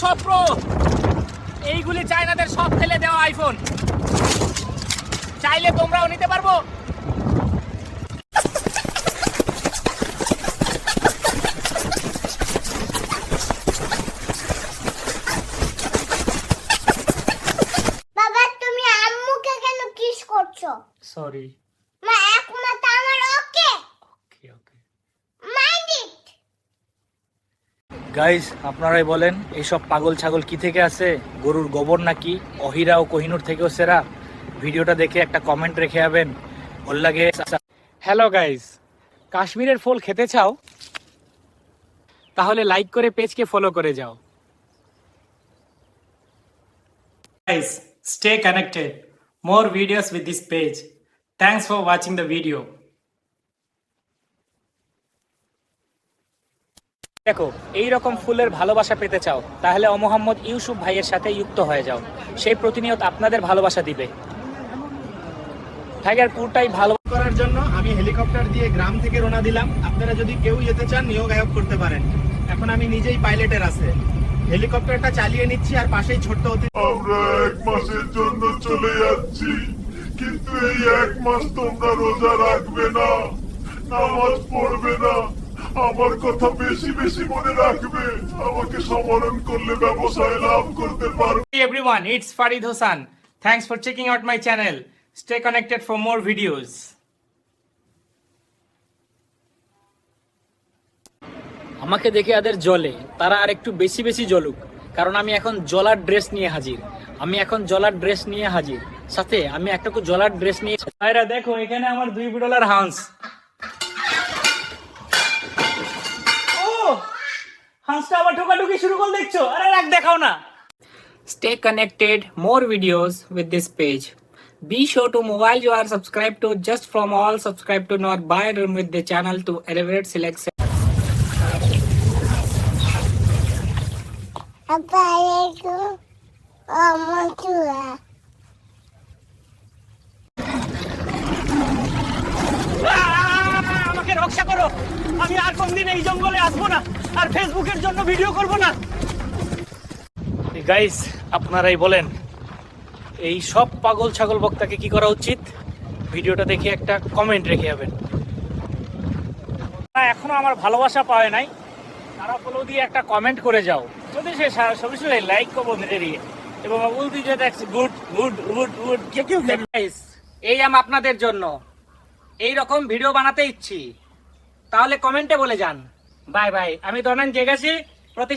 সব প্রো, এইগুলি চায়নাদের সব ফেলে দেওয়া আইফোন, চাইলে তোমরাও নিতে পারবো। বাবা তুমি আম্মুকে কেন কিস করছো? সরি। মা এক মাথা আমার ওকে ওকে ওকে মাইন্ড ইট। গাইস, আপনারাই বলেন এইসব পাগল ছাগল কি থেকে আসে? গরুর গোবর নাকি অহিরা ও কোহিনুর থেকেও সেরা? ভিডিওটা দেখে একটা কমেন্ট রেখে যাবেন, ভালো লাগে। হ্যালো গাইস, কাশ্মীরের ফল খেতে চাও? তাহলে লাইক করে পেজকে ফলো করে যাও। Guys, stay connected, more videos with this page. Thanks for watching the video. দেখো, এই রকম ফুলের ভালোবাসা পেতে চাও তাহলে মোহাম্মদ ইউসুফ ভাইয়ের সাথে যুক্ত হয়ে যাও, সেই প্রতিনিয়ত আপনাদের ভালোবাসা দিবে। টাইগার পুরটাই ভালো করার জন্য আমি হেলিকপ্টার দিয়ে গ্রাম থেকে রওনা দিলাম। আপনারা যদি কেউ যেতে চান নিয়োগ আয়োগ করতে পারেন। এখন আমি নিজেই পাইলটের আছে, হেলিকপ্টারটা চালিয়ে নিচ্ছি আর পাশেই ছোট্ট অতি। আমরা 1 মাসের জন্য চলে যাচ্ছি, কিন্তু এই 1 মাস তোমরা রোজা রাখবে না, নামাজ পড়বে না, আমার কথা বেশি বেশি মনে রাখবে। আমাকে স্মরণ করলে ব্যবসায় লাভ করতে পারবে। Hey everyone, it's Farid Hosan. Thanks for checking out my channel. Stay connected for more videos. আমাকে দেখে এদের জ্বলে, তারা আর একটু বেশি বেশি জ্বলুক, কারণ আমি এখন জলার ড্রেস নিয়ে হাজির। সাথে আমি একটা জলার ড্রেস নিয়ে। ভাইরা দেখো, এখানে আমার $2 হাঁস। ও, হাঁসটা আবার ঠোকাঠুকি শুরু করে দেখছো? আরে রাখ, দেখাও না। Stay connected, more videos with this page. Be sure to mobile you are subscribed to just from all subscribe to not buy room with the channel to elevate selection. আমাকে রক্ষা করো, আমি আর কোনদিন এই জঙ্গলে আসবো না, আর ফেসবুকের জন্য ভিডিও করব না। গাইস, আপনারাই বলেন এই সব পাগল ছাগল বক্তাকে কি করা উচিত? ভিডিওটা দেখে একটা কমেন্ট রেখে যাবেন। এখনো আমার ভালোবাসা পায় নাই, তারা ফলো দিয়ে একটা কমেন্ট করে যাও। যদি সে সবই লাইক করবো দিয়ে, এবং বলতে যে good good good good. Guys, এই আপনাদের জন্য এই রকম ভিডিও বানাতে ইচ্ছি, তাহলে কমেন্টে বলে যান। বাই বাই, আমি দনান জেগেছি প্রতি